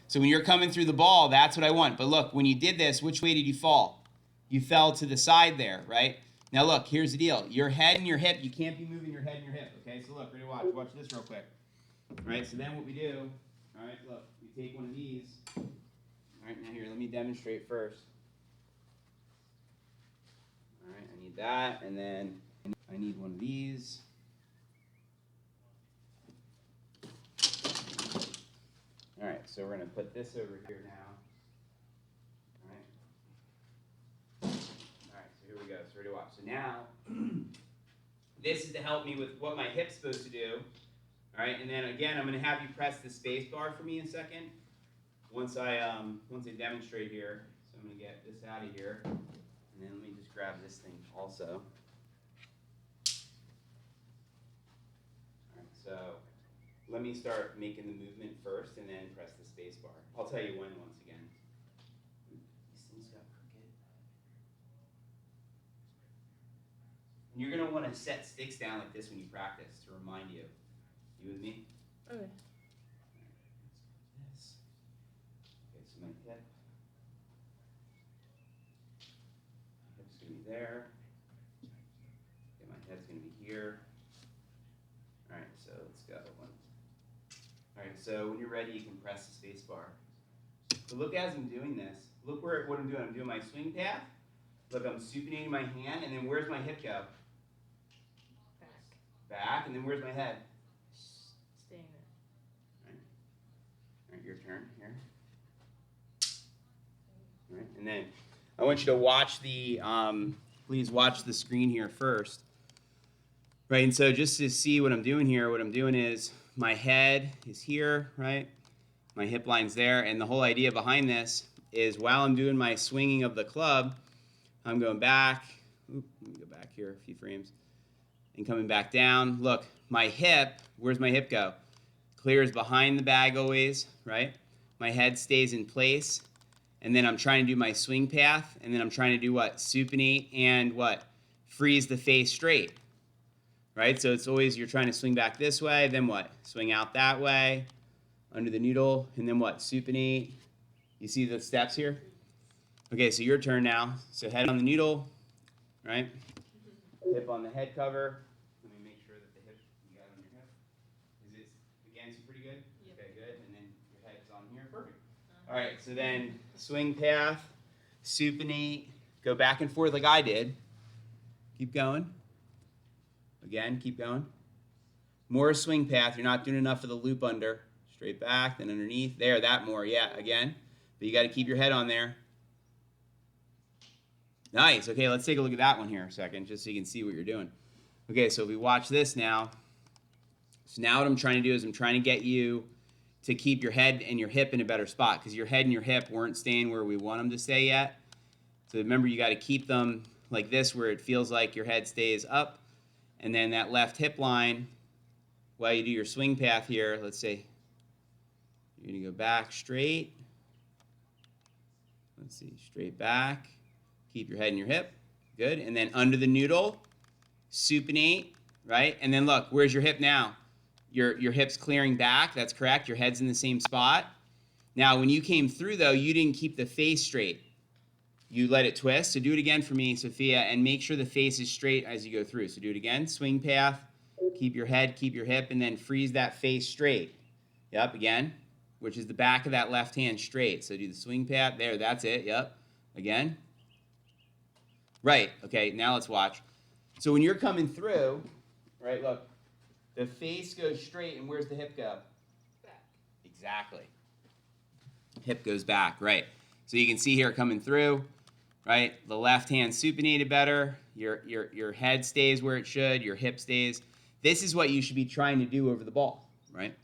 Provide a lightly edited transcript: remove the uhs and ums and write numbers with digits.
So when you're coming through the ball, that's what I want. But look, when you did this, which way did you fall? You fell to the side there, right? Now look, here's the deal. Your head and your hip, you can't be moving your head and your hip, okay? So look, ready to watch. Watch this real quick. All right, so then what we do, all right, look, we take one of these. All right, now here, let me demonstrate first. All right, I need that, and then I need one of these. All right, so we're going to put this over here now. All right, so here we go. So ready to watch. So now, this is to help me with what my hip's supposed to do. All right, and then again, I'm going to have you press the space bar for me in a second. Once I demonstrate here. So I'm going to get this out of here. And then let me just grab this thing also. All right, so let me start making the movement first and then press the space bar. I'll tell you when once again. These things got crooked. And you're going to want to set sticks down like this when you practice to remind you. You with me? Okay. This. Okay, so my hip. My hip's going to be there. Okay, my head's going to be here. All right, so let's go. All right, so when you're ready, you can press the space bar. So look as I'm doing this. Look what I'm doing. I'm doing my swing path. Look, I'm supinating my hand, and then where's my hip go? Back. Back, and then where's my head? Staying there. All right, your turn here. All right, and then I want you to watch the, please watch the screen here first. Right, and so just to see what I'm doing here, what I'm doing is my head is here, right? My hip line's there, and the whole idea behind this is while I'm doing my swinging of the club, I'm going back. Oop, let me go back here a few frames. And coming back down. Look, my hip, where's my hip go? Clears behind the bag always, right? My head stays in place, and then I'm trying to do my swing path, and then I'm trying to do what? Supinate and what? Freeze the face straight. Right, so it's always you're trying to swing back this way, then what? Swing out that way, under the noodle, and then what? Supinate. You see the steps here? Okay, so your turn now. So head on the noodle, right? Hip on the head cover. Let me make sure that the hip, you got it on your hip. Is it, again, so pretty good? Yep. Okay, good. And then your head's on here. Perfect. All right, so then swing path, supinate, go back and forth like I did. Keep going. Again, keep going. More swing path. You're not doing enough of the loop under. Straight back, then underneath. There, that more. Yeah, again. But you got to keep your head on there. Nice. Okay, let's take a look at that one here a second, just so you can see what you're doing. Okay, so if we watch this now. So now what I'm trying to do is I'm trying to get you to keep your head and your hip in a better spot, because your head and your hip weren't staying where we want them to stay yet. So remember, you got to keep them like this, where it feels like your head stays up. And then that left hip line, while you do your swing path here, let's say you're going to go back straight. Let's see, straight back. Keep your head and your hip. Good. And then under the noodle, supinate, right? And then look, where's your hip now? Your hip's clearing back. That's correct. Your head's in the same spot. Now, when you came through, though, you didn't keep the face straight. You let it twist. So do it again for me, Sophia, and make sure the face is straight as you go through. So do it again. Swing path. Keep your head, keep your hip, and then freeze that face straight. Yep, again, which is the back of that left hand straight. So do the swing path. There, that's it. Yep. Again. Right. Okay, now let's watch. So when you're coming through, right, look, the face goes straight, and where's the hip go? Back. Exactly. Hip goes back, right. So you can see here coming through. Right, the left hand supinated better, your head stays where it should, your hip stays. This is what you should be trying to do over the ball, right?